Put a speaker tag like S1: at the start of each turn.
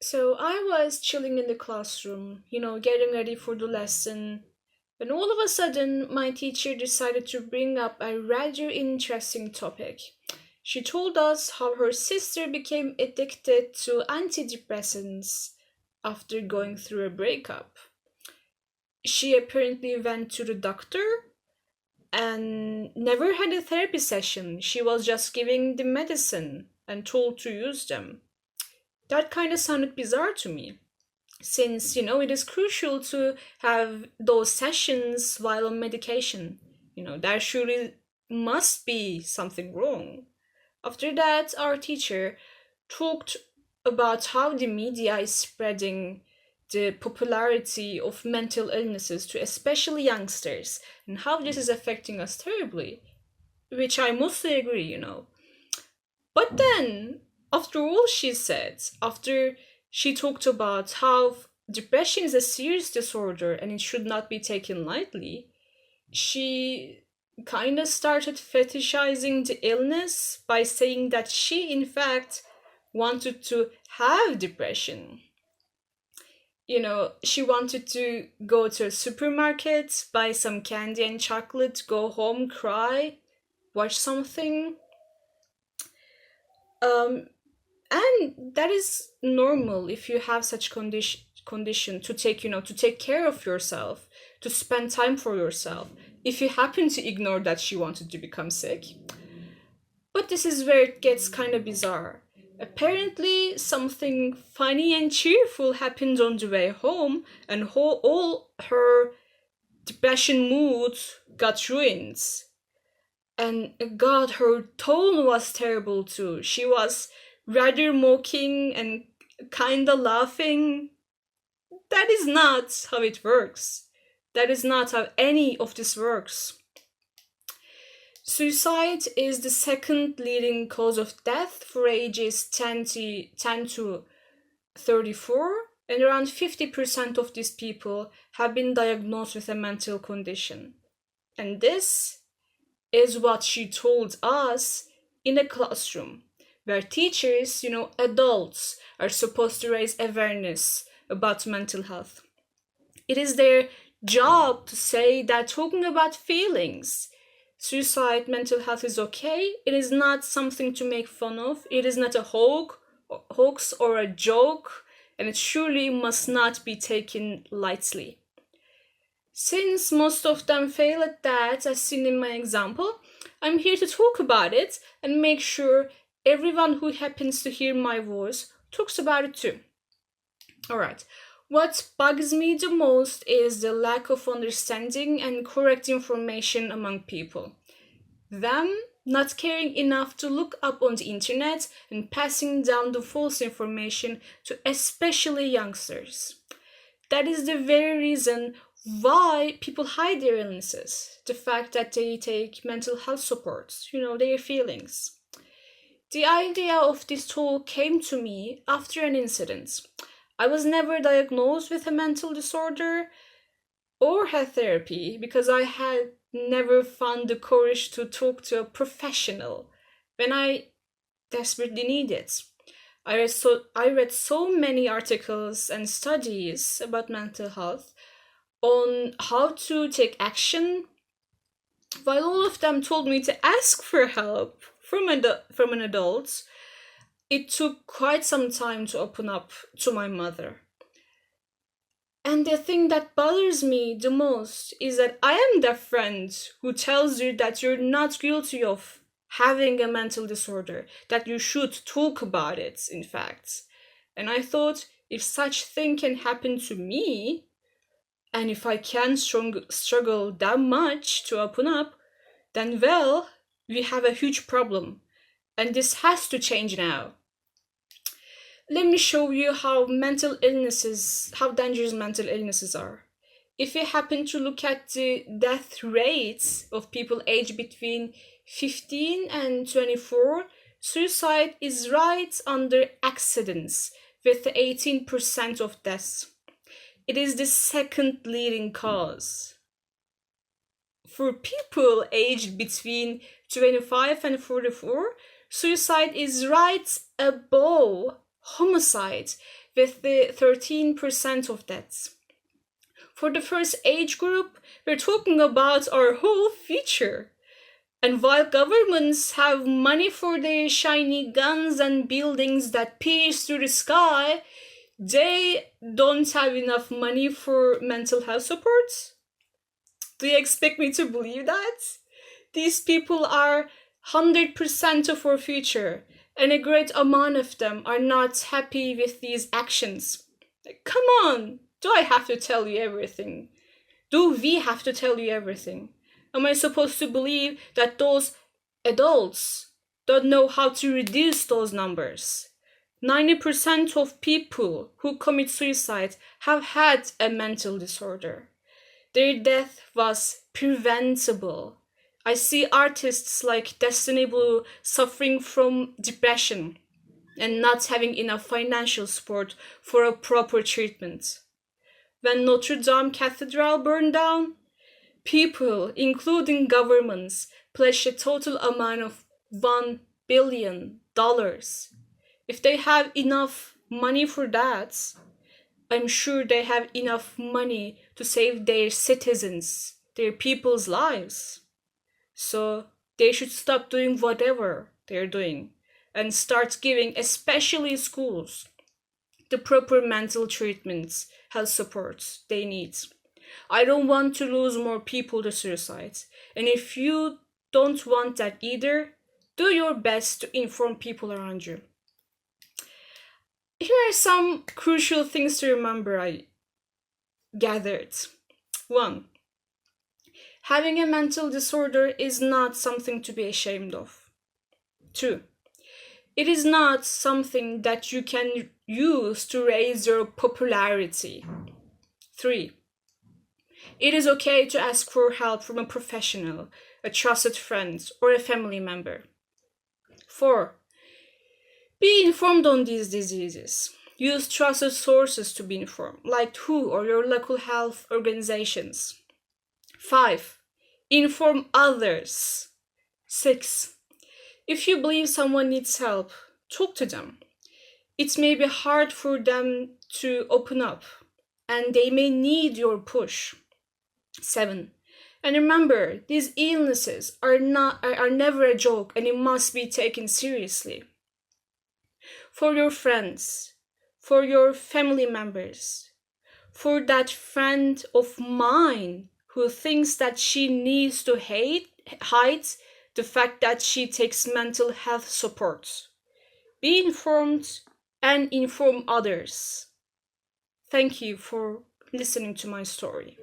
S1: So I was chilling in the classroom, getting ready for the lesson, when all of a sudden my teacher decided to bring up a rather interesting topic. She told us how her sister became addicted to antidepressants after going through a breakup. She apparently went to the doctor and never had a therapy session. She was just giving the medicine and told to use them. That kind of sounded bizarre to me, since it is crucial to have those sessions while on medication. There surely must be something wrong. After that, our teacher talked about how the media is spreading the popularity of mental illnesses to especially youngsters and how this is affecting us terribly, which I mostly agree. But then, after all she said, after she talked about how depression is a serious disorder and it should not be taken lightly, she kind of started fetishizing the illness by saying that she, in fact, wanted to have depression. She wanted to go to a supermarket, buy some candy and chocolate, go home, cry, watch something. Um, and that is normal if you have such condition to take care of yourself, to spend time for yourself. If you happen to ignore that she wanted to become sick, but this is where it gets kind of bizarre. Apparently, something funny and cheerful happened on the way home, and all her depression mood got ruined. And God, her tone was terrible too. She was rather mocking and kinda laughing. That is not how it works. That is not how any of this works. Suicide is the second leading cause of death for ages 10 to 34, and around 50% of these people have been diagnosed with a mental condition. And this is what she told us in a classroom where teachers, adults, are supposed to raise awareness about mental health. It is their job to say that talking about feelings, suicide, mental health is okay. It is not something to make fun of. It is not a hoax or a joke, and it surely must not be taken lightly. Since most of them fail at that, as seen in my example, I'm here to talk about it and make sure everyone who happens to hear my voice talks about it too. Alright, what bugs me the most is the lack of understanding and correct information among people. Them not caring enough to look up on the internet and passing down the false information to especially youngsters. That is the very reason why people hide their illnesses. The fact that they take mental health supports, their feelings. The idea of this talk came to me after an incident. I was never diagnosed with a mental disorder or had therapy because I had never found the courage to talk to a professional when I desperately need it. I read so many articles and studies about mental health on how to take action, while all of them told me to ask for help from an adult. It took quite some time to open up to my mother. And the thing that bothers me the most is that I am the friend who tells you that you're not guilty of having a mental disorder, that you should talk about it, in fact. And I thought, if such thing can happen to me, and if I can struggle that much to open up, then well, we have a huge problem. And this has to change now. Let me show you how dangerous mental illnesses are. If you happen to look at the death rates of people aged between 15 and 24, suicide is right under accidents with 18% of deaths. It is the second leading cause. For people aged between 25 and 44, suicide is right above homicide with the 13% of deaths. For the first age group, we're talking about our whole future. And while governments have money for their shiny guns and buildings that pierce through the sky, they don't have enough money for mental health support. Do you expect me to believe that? These people are 100% of our future, and a great amount of them are not happy with these actions. Come on, do I have to tell you everything? Do we have to tell you everything? Am I supposed to believe that those adults don't know how to reduce those numbers? 90% of people who commit suicide have had a mental disorder. Their death was preventable. I see artists like Destiny Blue suffering from depression and not having enough financial support for a proper treatment. When Notre Dame Cathedral burned down, people, including governments, pledged a total amount of $1 billion. If they have enough money for that, I'm sure they have enough money to save their citizens, their people's lives. So they should stop doing whatever they're doing and start giving, especially schools, the proper mental treatments, health supports they need. I don't want to lose more people to suicide. And if you don't want that either, do your best to inform people around you. Here are some crucial things to remember I gathered. 1. Having a mental disorder is not something to be ashamed of. 2. It is not something that you can use to raise your popularity. 3. It is okay to ask for help from a professional, a trusted friend, or a family member. 4. Be informed on these diseases. Use trusted sources to be informed, like WHO or your local health organizations. 5. Inform others. 6. If you believe someone needs help, talk to them. It may be hard for them to open up, and they may need your push. 7. And remember, these illnesses are never a joke, and it must be taken seriously. For your friends, for your family members, for that friend of mine who thinks that she needs to hide the fact that she takes mental health support. Be informed and inform others. Thank you for listening to my story.